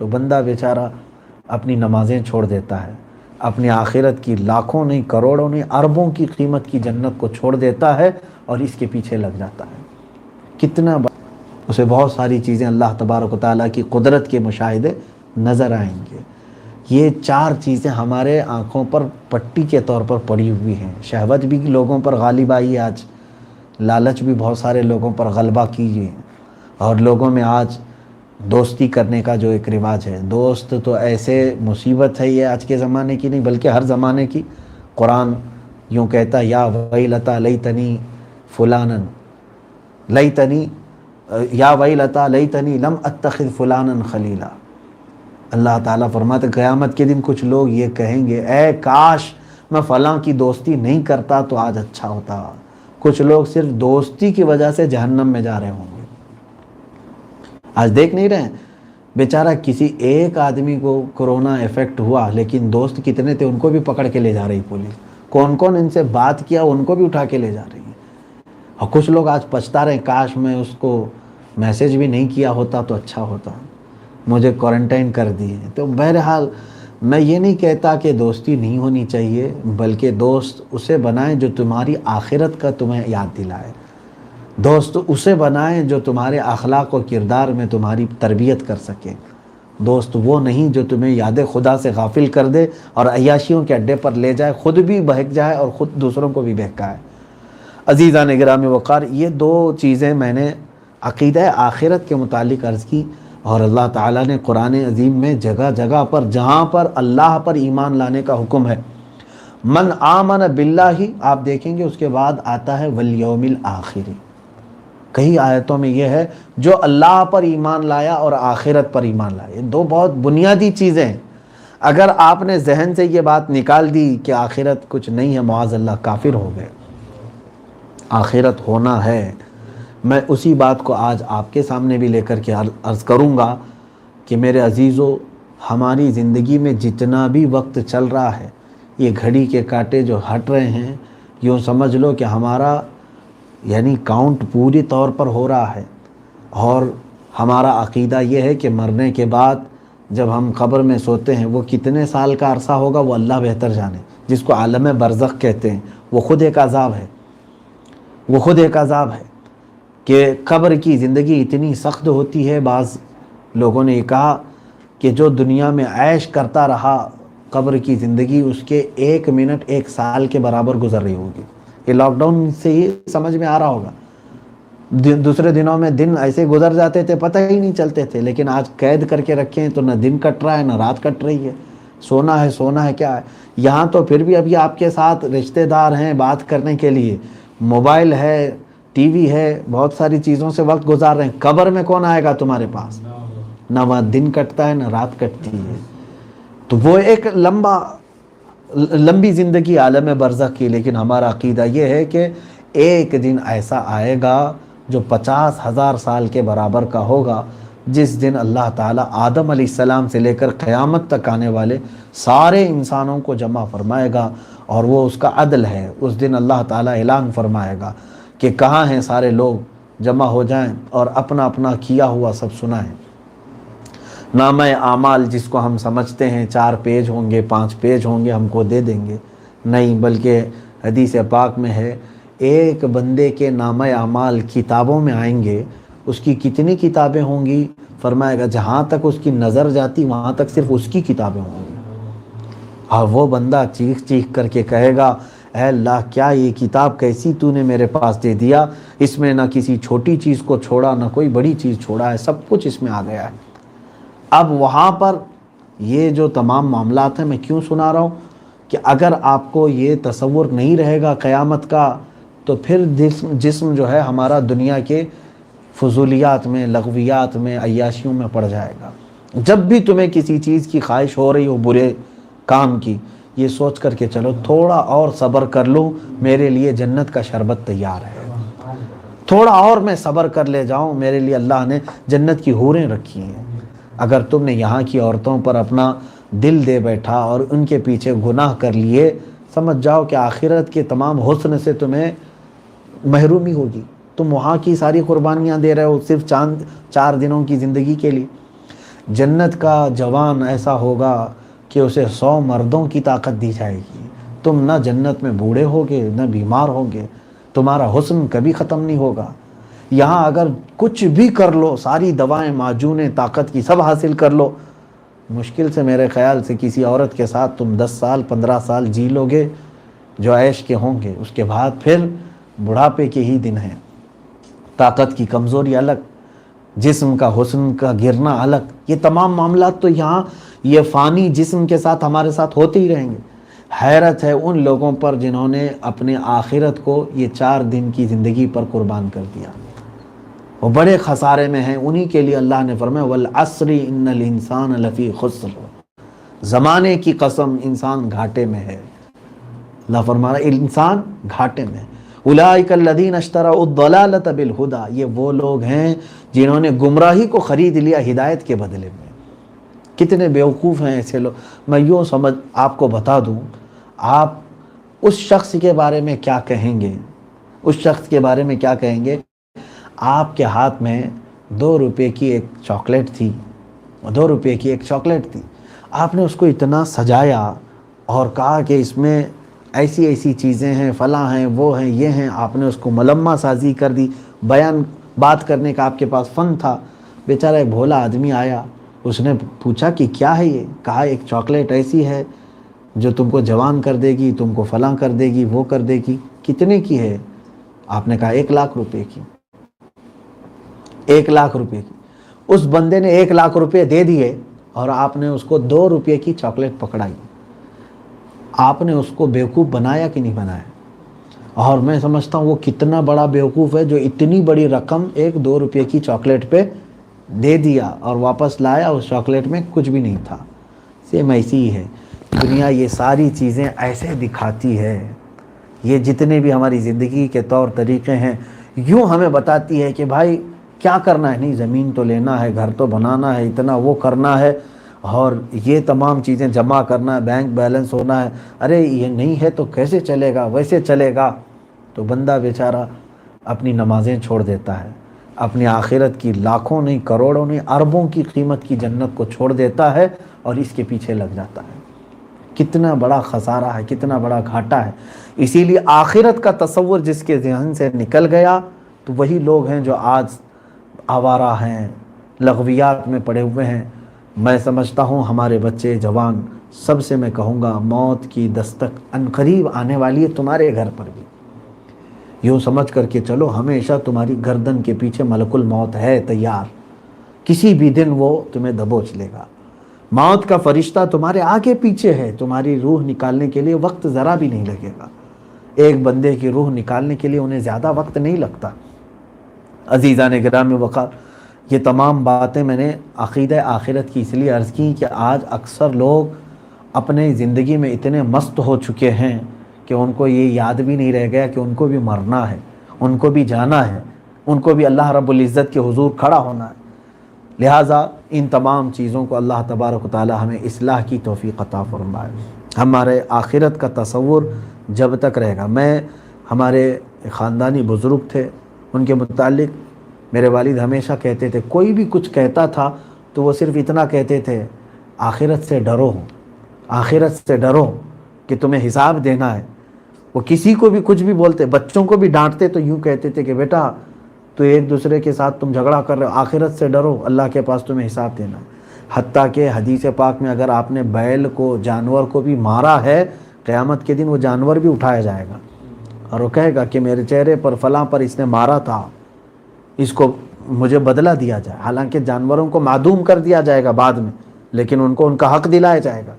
تو بندہ بیچارہ اپنی نمازیں چھوڑ دیتا ہے، اپنی آخرت کی لاکھوں نہیں کروڑوں نہیں اربوں کی قیمت کی جنت کو چھوڑ دیتا ہے اور اس کے پیچھے لگ جاتا ہے۔ کتنا اسے بہت ساری چیزیں اللہ تبارک و تعالیٰ کی قدرت کے مشاہدے نظر آئیں گے۔ یہ 4 چیزیں ہمارے آنکھوں پر پٹی کے طور پر پڑی ہوئی ہیں۔ شہوت بھی لوگوں پر غالب آئی ہے آج، لالچ بھی بہت سارے لوگوں پر غلبہ کیجیے، اور لوگوں میں آج دوستی کرنے کا جو ایک رواج ہے، دوست تو ایسے مصیبت ہے یہ آج کے زمانے کی نہیں بلکہ ہر زمانے کی۔ قرآن یوں کہتا ہے یا ویلتا لیتنی فلانا لیتنی یا ویلتا لیتنی لم اتخذ فلانا خلیلا۔ اللہ تعالیٰ فرماتے قیامت کے دن کچھ لوگ یہ کہیں گے اے کاش میں فلاں کی دوستی نہیں کرتا تو آج اچھا ہوتا۔ کچھ لوگ صرف دوستی کی وجہ سے جہنم میں جا رہے ہوں گے۔ آج دیکھ نہیں رہے ہیں بیچارہ کسی ایک آدمی کو کرونا افیکٹ ہوا لیکن دوست کتنے تھے ان کو بھی پکڑ کے لے جا رہی پولیس، کون کون ان سے بات کیا ان کو بھی اٹھا کے لے جا رہی ہے۔ اور کچھ لوگ آج پچھتا رہے کاش میں اس کو میسیج بھی نہیں کیا ہوتا تو اچھا ہوتا، مجھے کوارنٹائن کر دیے۔ تو بہرحال میں یہ نہیں کہتا کہ دوستی نہیں ہونی چاہیے، بلکہ دوست اسے بنائیں جو تمہاری آخرت کا تمہیں یاد دلائے، دوست اسے بنائیں جو تمہارے اخلاق و کردار میں تمہاری تربیت کر سکے، دوست وہ نہیں جو تمہیں یاد خدا سے غافل کر دے اور عیاشیوں کے اڈے پر لے جائے، خود بھی بہک جائے اور خود دوسروں کو بھی بہکائے۔ عزیزان گرامی وقار، یہ 2 چیزیں میں نے عقیدہ آخرت کے متعلق عرض کی، اور اللہ تعالیٰ نے قرآن عظیم میں جگہ جگہ پر جہاں پر اللہ پر ایمان لانے کا حکم ہے، من آمن باللہ، آپ دیکھیں گے اس کے بعد آتا ہے والیوم الآخر۔ کئی آیتوں میں یہ ہے جو اللہ پر ایمان لایا اور آخرت پر ایمان لایا، یہ 2 بہت بنیادی چیزیں ہیں۔ اگر آپ نے ذہن سے یہ بات نکال دی کہ آخرت کچھ نہیں ہے، معاذ اللہ کافر ہو گئے۔ آخرت ہونا ہے۔ میں اسی بات کو آج آپ کے سامنے بھی لے کر کے عرض کروں گا کہ میرے عزیزو، ہماری زندگی میں جتنا بھی وقت چل رہا ہے، یہ گھڑی کے کانٹے جو ہٹ رہے ہیں، یوں سمجھ لو کہ ہمارا یعنی کاؤنٹ پوری طور پر ہو رہا ہے، اور ہمارا عقیدہ یہ ہے کہ مرنے کے بعد جب ہم قبر میں سوتے ہیں وہ کتنے سال کا عرصہ ہوگا وہ اللہ بہتر جانے، جس کو عالم برزخ کہتے ہیں، وہ خود ایک عذاب ہے، وہ خود ایک عذاب ہے کہ قبر کی زندگی اتنی سخت ہوتی ہے۔ بعض لوگوں نے یہ کہا کہ جو دنیا میں عیش کرتا رہا، قبر کی زندگی اس کے 1 منٹ 1 سال کے برابر گزر رہی ہوگی۔ یہ لاک ڈاؤن سے ہی سمجھ میں آ رہا ہوگا، دوسرے دنوں میں دن ایسے گزر جاتے تھے پتہ ہی نہیں چلتے تھے، لیکن آج قید کر کے رکھے ہیں تو نہ دن کٹ رہا ہے نہ رات کٹ رہی ہے، سونا ہے کیا ہے۔ یہاں تو پھر بھی ابھی آپ کے ساتھ رشتہ دار ہیں بات کرنے کے لیے، موبائل ہے، ٹی وی ہے، بہت ساری چیزوں سے وقت گزار رہے ہیں۔ قبر میں کون آئے گا تمہارے پاس؟ نہ وہاں دن کٹتا ہے نہ رات کٹتی ہے۔ تو وہ ایک لمبی زندگی عالم برزخ کی، لیکن ہمارا عقیدہ یہ ہے کہ ایک دن ایسا آئے گا جو 50,000 سال کے برابر کا ہوگا، جس دن اللہ تعالیٰ آدم علیہ السلام سے لے کر قیامت تک آنے والے سارے انسانوں کو جمع فرمائے گا، اور وہ اس کا عدل ہے۔ اس دن اللہ تعالیٰ اعلان فرمائے گا کہ کہاں ہیں سارے لوگ، جمع ہو جائیں اور اپنا اپنا کیا ہوا سب سنائیں۔ نامہ اعمال جس کو ہم سمجھتے ہیں 4 پیج ہوں گے 5 پیج ہوں گے ہم کو دے دیں گے، نہیں، بلکہ حدیث پاک میں ہے ایک بندے کے نامہ اعمال کتابوں میں آئیں گے، اس کی کتنی کتابیں ہوں گی؟ فرمائے گا جہاں تک اس کی نظر جاتی وہاں تک صرف اس کی کتابیں ہوں گی۔ اور وہ بندہ چیخ چیخ کر کے کہے گا اے اللہ کیا یہ کتاب کیسی تو نے میرے پاس دے دیا، اس میں نہ کسی چھوٹی چیز کو چھوڑا نہ کوئی بڑی چیز چھوڑا ہے، سب کچھ اس میں آ گیا ہے۔ اب وہاں پر یہ جو تمام معاملات ہیں میں کیوں سنا رہا ہوں کہ اگر آپ کو یہ تصور نہیں رہے گا قیامت کا تو پھر جسم جو ہے ہمارا دنیا کے فضولیات میں، لغویات میں، عیاشیوں میں پڑ جائے گا۔ جب بھی تمہیں کسی چیز کی خواہش ہو رہی ہو برے کام کی، یہ سوچ کر کے چلو تھوڑا اور صبر کر لوں، میرے لیے جنت کا شربت تیار ہے، تھوڑا اور میں صبر کر لے جاؤں، میرے لیے اللہ نے جنت کی حوریں رکھی ہیں۔ اگر تم نے یہاں کی عورتوں پر اپنا دل دے بیٹھا اور ان کے پیچھے گناہ کر لیے، سمجھ جاؤ کہ آخرت کے تمام حسن سے تمہیں محرومی ہوگی۔ تم وہاں کی ساری قربانیاں دے رہے ہو صرف 4 دنوں کی زندگی کے لیے۔ جنت کا جوان ایسا ہوگا کہ اسے 100 مردوں کی طاقت دی جائے گی. تم نہ جنت میں بوڑھے ہوگے نہ بیمار ہوگے, تمہارا حسن کبھی ختم نہیں ہوگا. یہاں اگر کچھ بھی کر لو, ساری دوائیں معجونیں طاقت کی سب حاصل کر لو, مشکل سے میرے خیال سے کسی عورت کے ساتھ تم 10 سال 15 سال جی لو گے جو عیش کے ہوں گے. اس کے بعد پھر بڑھاپے کے ہی دن ہیں. طاقت کی کمزوری الگ, جسم کا حسن کا گرنا الگ. یہ تمام معاملات تو یہاں یہ فانی جسم کے ساتھ ہمارے ساتھ ہوتے ہی رہیں گے. حیرت ہے ان لوگوں پر جنہوں نے اپنے آخرت کو یہ 4 دن کی زندگی پر قربان کر دیا. وہ بڑے خسارے میں ہیں. انہی کے لیے اللہ نے فرمایا والعصر ان الانسان لفی خسر, زمانے کی قسم انسان گھاٹے میں ہے. اللہ فرما رہا انسان گھاٹے میں. اولئک الذین اشتروا الضلالۃ بالہدی, یہ وہ لوگ ہیں جنہوں نے گمراہی کو خرید لیا ہدایت کے بدلے میں. کتنے بیوقوف ہیں ایسے لوگ. میں یوں سمجھ آپ کو بتا دوں, آپ اس شخص کے بارے میں کیا کہیں گے, اس شخص کے بارے میں کیا کہیں گے. آپ کے ہاتھ میں 2 روپے کی ایک چاکلیٹ تھی, 2 روپے کی ایک چاکلیٹ تھی. آپ نے اس کو اتنا سجایا اور کہا کہ اس میں ایسی ایسی چیزیں ہیں, فلاں ہیں, وہ ہیں, یہ ہیں. آپ نے اس کو ملمہ سازی کر دی. بیان بات کرنے کا آپ کے پاس فن تھا. بیچارہ ایک بھولا آدمی آیا, اس نے پوچھا کہ کیا ہے یہ. کہا ایک چاکلیٹ ایسی ہے جو تم کو جوان کر دے گی, تم کو فلاں کر دے گی, وہ کر دے گی. کتنے کی ہے؟ آپ نے کہا 1 لاکھ روپے کی. 1 لاکھ روپے کی. اس بندے نے 1 لاکھ روپے دے دیے اور آپ نے اس کو 2 روپے کی چاکلیٹ پکڑائی. آپ نے اس کو بیوقوف بنایا کہ نہیں بنایا؟ اور میں سمجھتا ہوں وہ کتنا بڑا بیوقوف ہے جو اتنی بڑی رقم 1-2 روپے کی چاکلیٹ پہ دے دیا اور واپس لایا, اس چاکلیٹ میں کچھ بھی نہیں تھا. سیم ایسی ہی ہے دنیا. یہ ساری چیزیں ایسے دکھاتی ہے, یہ جتنے بھی ہماری زندگی کے طور طریقے ہیں یوں ہمیں بتاتی ہے کہ بھائی کیا کرنا ہے. نہیں, زمین تو لینا ہے, گھر تو بنانا ہے, اتنا وہ کرنا ہے, اور یہ تمام چیزیں جمع کرنا ہے, بینک بیلنس ہونا ہے. ارے یہ نہیں ہے تو کیسے چلے گا, ویسے چلے گا. تو بندہ بیچارہ اپنی نمازیں چھوڑ دیتا ہے, اپنی آخرت کی لاکھوں نہیں کروڑوں نہیں اربوں کی قیمت کی جنت کو چھوڑ دیتا ہے اور اس کے پیچھے لگ جاتا ہے. کتنا بڑا خسارہ ہے, کتنا بڑا گھاٹا ہے. اسی لیے آخرت کا تصور جس کے ذہن سے نکل گیا تو وہی لوگ ہیں جو آج آوارہ ہیں, لغویات میں پڑے ہوئے ہیں. میں سمجھتا ہوں ہمارے بچے جوان سب سے میں کہوں گا موت کی دستک عنقریب آنے والی ہے تمہارے گھر پر بھی. یوں سمجھ کر کے چلو ہمیشہ تمہاری گردن کے پیچھے ملک الموت ہے تیار. کسی بھی دن وہ تمہیں دبوچ لے گا. موت کا فرشتہ تمہارے آگے پیچھے ہے. تمہاری روح نکالنے کے لیے وقت ذرا بھی نہیں لگے گا. ایک بندے کی روح نکالنے کے لیے انہیں زیادہ وقت نہیں لگتا. عزیزان گرامی وقار, یہ تمام باتیں میں نے عقیدہ آخرت کی اس لیے عرض کی کہ آج اکثر لوگ اپنے زندگی میں اتنے مست ہو چکے ہیں کہ ان کو یہ یاد بھی نہیں رہ گیا کہ ان کو بھی مرنا ہے, ان کو بھی جانا ہے, ان کو بھی اللہ رب العزت کے حضور کھڑا ہونا ہے. لہٰذا ان تمام چیزوں کو اللہ تبارک و تعالی ہمیں اصلاح کی توفیق عطا فرمائے. ہمارے آخرت کا تصور جب تک رہے گا. میں ہمارے خاندانی بزرگ تھے, ان کے متعلق میرے والد ہمیشہ کہتے تھے, کوئی بھی کچھ کہتا تھا تو وہ صرف اتنا کہتے تھے آخرت سے ڈرو, آخرت سے ڈرو کہ تمہیں حساب دینا ہے. وہ کسی کو بھی کچھ بھی بولتے, بچوں کو بھی ڈانٹتے تو یوں کہتے تھے کہ بیٹا تو ایک دوسرے کے ساتھ تم جھگڑا کر رہے ہو, آخرت سے ڈرو, اللہ کے پاس تمہیں حساب دینا ہے. حتیٰ کہ حدیث پاک میں اگر آپ نے بیل کو, جانور کو بھی مارا ہے, قیامت کے دن وہ جانور بھی اٹھایا جائے گا اور وہ کہے گا کہ میرے چہرے پر فلاں پر اس نے مارا تھا, اس کو مجھے بدلہ دیا جائے. حالانکہ جانوروں کو معدوم کر دیا جائے گا بعد میں, لیکن ان کو ان کا حق دلایا جائے گا.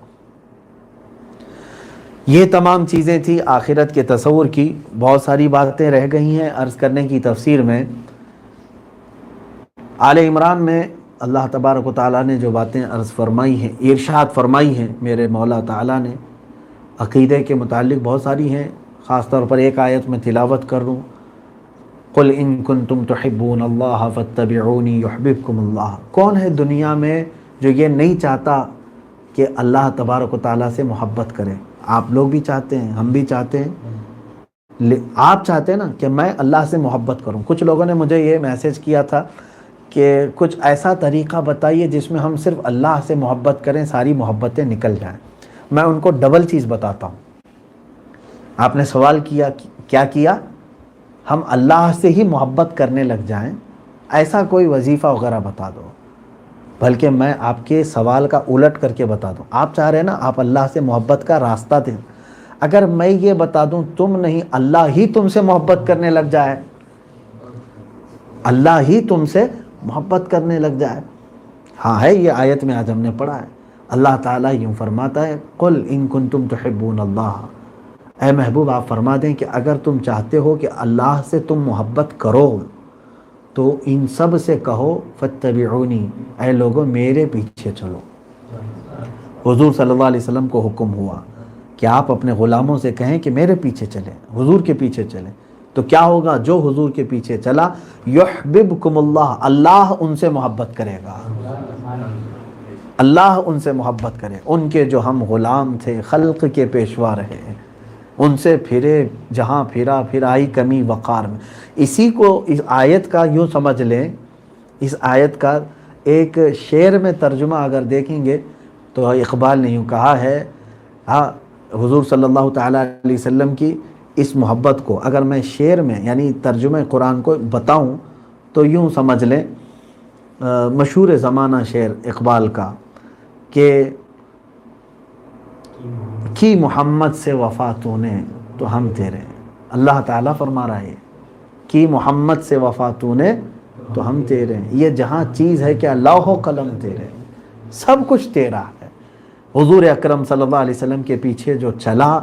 یہ تمام چیزیں تھی آخرت کے تصور کی. بہت ساری باتیں رہ گئی ہیں عرض کرنے کی تفسیر میں. آل عمران میں اللہ تبارک و تعالیٰ نے جو باتیں عرض فرمائی ہیں, ارشاد فرمائی ہیں میرے مولا تعالیٰ نے, عقیدے کے متعلق بہت ساری ہیں. خاص طور پر ایک آیت میں تلاوت کر رہا ہوں, قل ان کنتم تحبون اللہ فاتبعونی یحببکم اللہ. کون ہے دنیا میں جو یہ نہیں چاہتا کہ اللہ تبارک و تعالیٰ سے محبت کرے؟ آپ لوگ بھی چاہتے ہیں, ہم بھی چاہتے ہیں. آپ چاہتے ہیں نا کہ میں اللہ سے محبت کروں. کچھ لوگوں نے مجھے یہ میسج کیا تھا کہ کچھ ایسا طریقہ بتائیے جس میں ہم صرف اللہ سے محبت کریں، ساری محبتیں نکل جائیں۔ میں ان کو ڈبل چیز بتاتا ہوں۔ آپ نے سوال کیا، کیا کیا؟ ہم اللہ سے ہی محبت کرنے لگ جائیں، ایسا کوئی وظیفہ وغیرہ بتا دو۔ بلکہ میں آپ کے سوال کا الٹ کر کے بتا دوں، آپ چاہ رہے ہیں نا آپ اللہ سے محبت کا راستہ دیں، اگر میں یہ بتا دوں تم نہیں، اللہ ہی تم سے محبت کرنے لگ جائے، اللہ ہی تم سے محبت کرنے لگ جائے۔ ہاں ہے، یہ آیت میں آج ہم نے پڑھا ہے، اللہ تعالیٰ یوں فرماتا ہے قل ان کنتم تحبون اللہ، اے محبوب آپ فرما دیں کہ اگر تم چاہتے ہو کہ اللہ سے تم محبت کرو تو ان سب سے کہو فاتبعونی، اے لوگوں میرے پیچھے چلو۔ حضور صلی اللہ علیہ وسلم کو حکم ہوا کہ آپ اپنے غلاموں سے کہیں کہ میرے پیچھے چلیں، حضور کے پیچھے چلیں، تو کیا ہوگا؟ جو حضور کے پیچھے چلا یحببکم اللہ، اللہ ان سے محبت کرے گا، اللہ ان سے محبت کرے۔ ان کے جو ہم غلام تھے، خلق کے پیشوا رہے، ان سے پھرے جہاں پھرا، پھر آئی کمی وقار میں۔ اسی کو اس آیت کا یوں سمجھ لیں، اس آیت کا ایک شعر میں ترجمہ اگر دیکھیں گے تو اقبال نے یوں کہا ہے، ہاں حضور صلی اللہ تعالیٰ علیہ وسلم کی اس محبت کو اگر میں شعر میں یعنی ترجمہ قرآن کو بتاؤں تو یوں سمجھ لیں، مشہور زمانہ شعر اقبال کا کہ کی محمد سے وفا تو نے تو ہم تیرے، اللہ تعالیٰ فرما رہا ہے کی محمد سے وفا تو نے تو ہم تیرے، یہ جہاں چیز ہے کہ لوح و قلم تیرے، سب کچھ تیرا ہے۔ حضور اکرم صلی اللہ علیہ وسلم کے پیچھے جو چلا،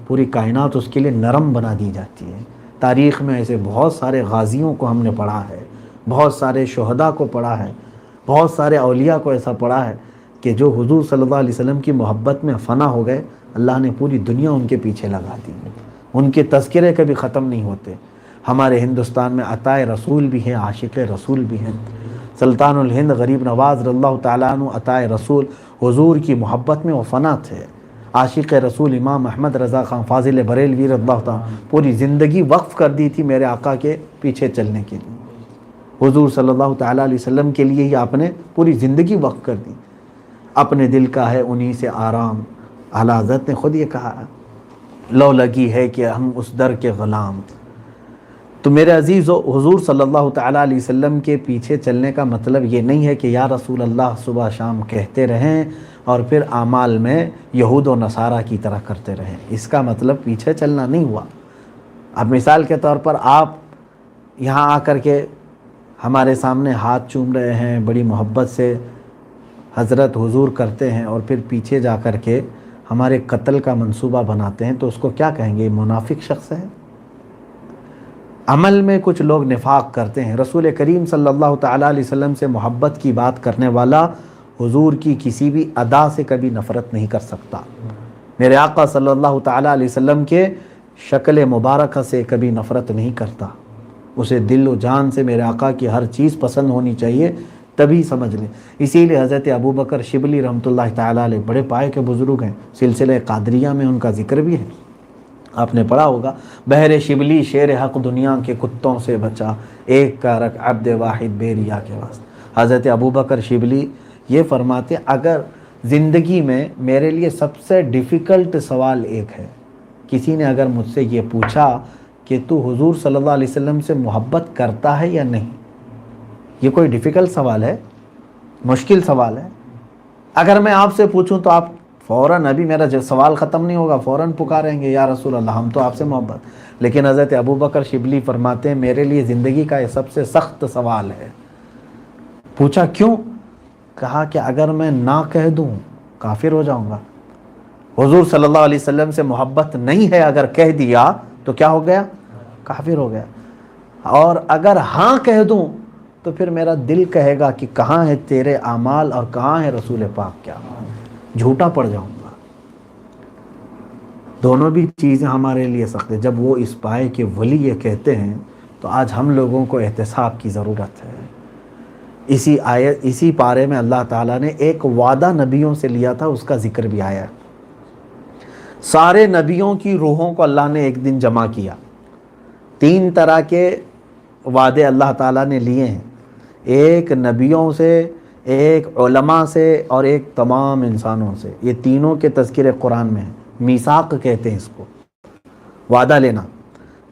پوری کائنات اس کے لیے نرم بنا دی جاتی ہے۔ تاریخ میں ایسے بہت سارے غازیوں کو ہم نے پڑھا ہے، بہت سارے شہداء کو پڑھا ہے، بہت سارے اولیاء کو ایسا پڑھا ہے کہ جو حضور صلی اللہ علیہ وسلم کی محبت میں فنا ہو گئے، اللہ نے پوری دنیا ان کے پیچھے لگا دی، ان کے تذکرے کبھی ختم نہیں ہوتے۔ ہمارے ہندوستان میں عطائے رسول بھی ہیں، عاشق رسول بھی ہیں۔ سلطان الہند غریب نواز رضی اللہ تعالیٰ عنہ عطائے رسول، حضور کی محبت میں وہ فنا تھے۔ عاشق رسول امام احمد رضا خان فاضل بریلوی رضی اللہ تعالیٰ پوری زندگی وقف کر دی تھی میرے آقا کے پیچھے چلنے کے لیے۔ حضور صلی اللہ تعالیٰ علیہ وسلم کے لیے ہی آپ نے پوری زندگی وقف کر دی۔ اپنے دل کا ہے انہی سے آرام، اعلیٰ حضرت نے خود یہ کہا، لو لگی ہے کہ ہم اس در کے غلام۔ تو میرے عزیزو، حضور صلی اللہ تعالیٰ علیہ وسلم کے پیچھے چلنے کا مطلب یہ نہیں ہے کہ یا رسول اللہ صبح شام کہتے رہیں اور پھر اعمال میں یہود و نصارہ کی طرح کرتے رہیں، اس کا مطلب پیچھے چلنا نہیں ہوا۔ اب مثال کے طور پر آپ یہاں آ کر کے ہمارے سامنے ہاتھ چوم رہے ہیں، بڑی محبت سے حضرت حضور کرتے ہیں، اور پھر پیچھے جا کر کے ہمارے قتل کا منصوبہ بناتے ہیں، تو اس کو کیا کہیں گے؟ منافق شخص ہے۔ عمل میں کچھ لوگ نفاق کرتے ہیں۔ رسول کریم صلی اللہ تعالیٰ علیہ وسلم سے محبت کی بات کرنے والا حضور کی کسی بھی ادا سے کبھی نفرت نہیں کر سکتا۔ میرے آقا صلی اللہ تعالیٰ علیہ وسلم کے شکل مبارکہ سے کبھی نفرت نہیں کرتا، اسے دل و جان سے میرے آقا کی ہر چیز پسند ہونی چاہیے، تبھی سمجھ لیں۔ اسی لیے حضرت ابو بکر شبلی رحمۃ اللہ تعالیٰ علیہ بڑے پائے کے بزرگ ہیں، سلسلہ قادریہ میں ان کا ذکر بھی ہے، آپ نے پڑھا ہوگا، بہر شبلی شیر حق دنیا کے کتوں سے بچا، ایک کا رکھ عبد واحد بے ریا کے واسطے۔ حضرت ابو بکر شبلی یہ فرماتے، اگر زندگی میں میرے لیے سب سے ڈیفیکلٹ سوال ایک ہے، کسی نے اگر مجھ سے یہ پوچھا کہ تو حضور صلی اللہ علیہ وسلم سے محبت کرتا ہے یا نہیں، یہ کوئی ڈیفیکلٹ سوال ہے، مشکل سوال ہے۔ اگر میں آپ سے پوچھوں تو آپ فوراً، ابھی میرا سوال ختم نہیں ہوگا، فوراً پکاریں گے یا رسول اللہ ہم تو آپ سے محبت۔ لیکن حضرت ابو بکر شبلی فرماتے ہیں میرے لیے زندگی کا یہ سب سے سخت سوال ہے۔ پوچھا کیوں؟ کہا کہ اگر میں نہ کہہ دوں کافر ہو جاؤں گا، حضور صلی اللہ علیہ وسلم سے محبت نہیں ہے اگر کہہ دیا تو کیا ہو گیا؟ کافر ہو گیا، اور اگر ہاں کہہ دوں تو پھر میرا دل کہے گا کہ کہاں ہے تیرے اعمال اور کہاں ہے رسول پاک، کیا جھوٹا پڑ جاؤں گا۔ دونوں بھی چیزیں ہمارے لیے سخت ہے۔ جب وہ اس پائے کے ولی یہ کہتے ہیں تو آج ہم لوگوں کو احتساب کی ضرورت ہے۔ اسی پارے میں اللہ تعالیٰ نے ایک وعدہ نبیوں سے لیا تھا، اس کا ذکر بھی آیا ہے۔ سارے نبیوں کی روحوں کو اللہ نے ایک دن جمع کیا۔ 3 طرح کے وعدے اللہ تعالیٰ نے لیے ہیں۔ ایک نبیوں سے، ایک علماء سے اور ایک تمام انسانوں سے، یہ تینوں کے تذکرے قرآن میں ہیں۔ میثاق کہتے ہیں اس کو، وعدہ لینا۔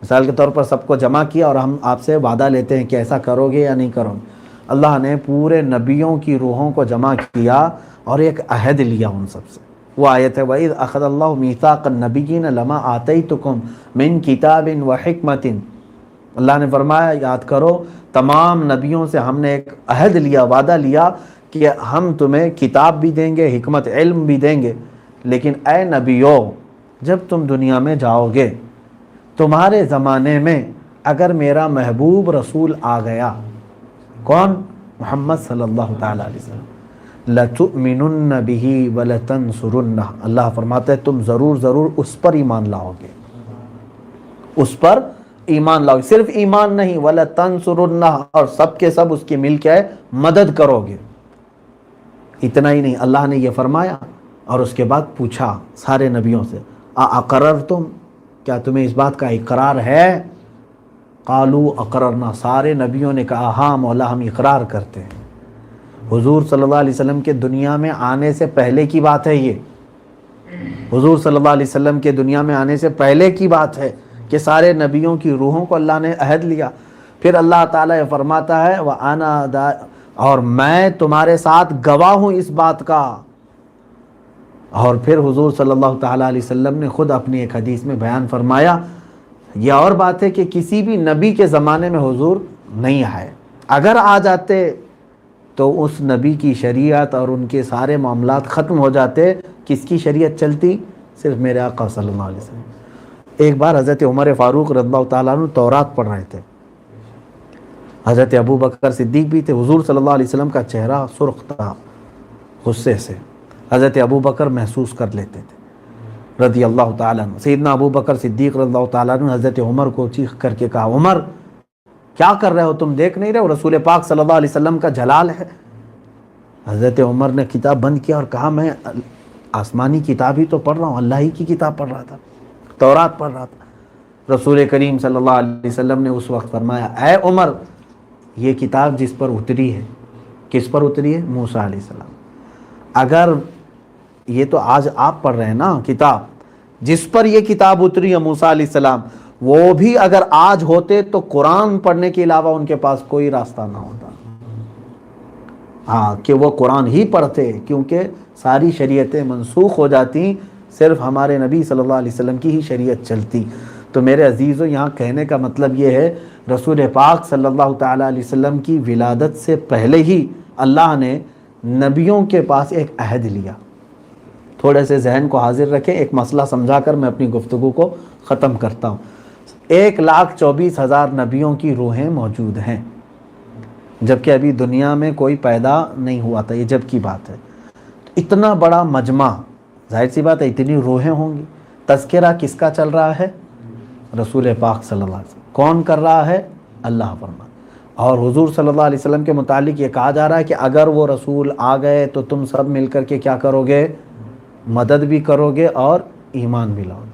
مثال کے طور پر سب کو جمع کیا اور ہم آپ سے وعدہ لیتے ہیں کہ ایسا کرو گے یا نہیں کرو گے۔ اللہ نے پورے نبیوں کی روحوں کو جمع کیا اور ایک عہد لیا ان سب سے۔ وہ آیت ہے وَإِذْ أَخَذَ اللَّهُ مِيثَاقَ النَّبِيِّينَ لَمَا آتَيْتُكُم مِّن كِتَابٍ وَحِكْمَةٍ، اللہ نے فرمایا یاد کرو تمام نبیوں سے ہم نے ایک عہد لیا، وعدہ لیا کہ ہم تمہیں کتاب بھی دیں گے، حکمت علم بھی دیں گے، لیکن اے نبیو جب تم دنیا میں جاؤ گے، تمہارے زمانے میں اگر میرا محبوب رسول آ گیا، کون؟ محمد صلی اللہ تعالیٰ علیہ وسلم، لَتُؤْمِنُنَّ بِهِ وَلَتَنْصُرُنَّهُ، اللہ فرماتا ہے تم ضرور اس پر ایمان لاؤ گے، اس پر ایمان لاؤ گے، صرف ایمان نہیں، وَلَتَنْصُرُنَّهُ، اور سب کے سب اس کی مل کے مدد کرو گے۔ اتنا ہی نہیں، اللہ نے یہ فرمایا اور اس کے بعد پوچھا سارے نبیوں سے اقررتم، کیا تمہیں اس بات کا اقرار ہے؟ قالوا اقررنا، سارے نبیوں نے کہا ہاں مولا ہم اقرار کرتے ہیں۔ حضور صلی اللہ علیہ وسلم کے دنیا میں آنے سے پہلے کی بات ہے یہ، حضور صلی اللہ علیہ وسلم کے دنیا میں آنے سے پہلے کی بات ہے کہ سارے نبیوں کی روحوں کو اللہ نے عہد لیا۔ پھر اللہ تعالیٰ یہ فرماتا ہے وَأَنَا اور میں تمہارے ساتھ گواہ ہوں اس بات کا۔ اور پھر حضور صلی اللہ تعالیٰ علیہ وسلم نے خود اپنی ایک حدیث میں بیان فرمایا، یہ اور بات ہے کہ کسی بھی نبی کے زمانے میں حضور نہیں آئے، اگر آ جاتے تو اس نبی کی شریعت اور ان کے سارے معاملات ختم ہو جاتے۔ کس کی شریعت چلتی؟ صرف میرے آقا صلی اللہ علیہ وسلم۔ ایک بار حضرت عمر فاروق رضی اللہ تعالیٰ عنہ تورات پڑھ رہے تھے، حضرت ابو بکر صدیق بھی تھے، حضور صلی اللہ علیہ وسلم کا چہرہ سرخ تھا غصے سے، حضرت ابو بکر محسوس کر لیتے تھے رضی اللہ تعالیٰ عنہ۔ سیدنا ابو بکر صدیق رضی اللہ تعالیٰ عنہ حضرت عمر کو چیخ کر کے کہا عمر کیا کر رہے ہو، تم دیکھ نہیں رہے ہو رسول پاک صلی اللہ علیہ وسلم کا جلال ہے؟ حضرت عمر نے کتاب بند کیا اور کہا میں آسمانی کتاب ہی تو پڑھ رہا ہوں، اللہ ہی کی کتاب پڑھ رہا تھا، تورات پڑھ رہا تھا۔ رسول کریم صلی اللہ علیہ وسلم نے اس وقت فرمایا اے عمر یہ کتاب جس پر اتری ہے، کس پر اتری ہے؟ موسیٰ علیہ السلام۔ اگر یہ تو آج آپ پڑھ رہے ہیں نا کتاب، جس پر یہ کتاب اتری ہے موسیٰ علیہ السلام، وہ بھی اگر آج ہوتے تو قرآن پڑھنے کے علاوہ ان کے پاس کوئی راستہ نہ ہوتا، ہاں کہ وہ قرآن ہی پڑھتے، کیونکہ ساری شریعتیں منسوخ ہو جاتی، صرف ہمارے نبی صلی اللہ علیہ وسلم کی ہی شریعت چلتی۔ تو میرے عزیزوں یہاں کہنے کا مطلب یہ ہے رسول پاک صلی اللہ تعالیٰ علیہ وسلم کی ولادت سے پہلے ہی اللہ نے نبیوں کے پاس ایک عہد لیا۔ تھوڑے سے ذہن کو حاضر رکھیں، ایک مسئلہ سمجھا کر میں اپنی گفتگو کو ختم کرتا ہوں۔ 1,24,000 نبیوں کی روحیں موجود ہیں، جبکہ ابھی دنیا میں کوئی پیدا نہیں ہوا تھا، یہ جب کی بات ہے۔ اتنا بڑا مجمع، ظاہر سی بات ہے اتنی روحیں ہوں گی، تذکرہ کس کا چل رہا ہے؟ رسول پاک صلی اللہ علیہ وسلم۔ کون کر رہا ہے؟ اللہ فرما۔ اور حضور صلی اللہ علیہ وسلم کے متعلق یہ کہا جا رہا ہے کہ اگر وہ رسول آ گئے تو تم سب مل کر کے کیا کرو گے؟ مدد بھی کرو گے اور ایمان بھی لاؤ گے۔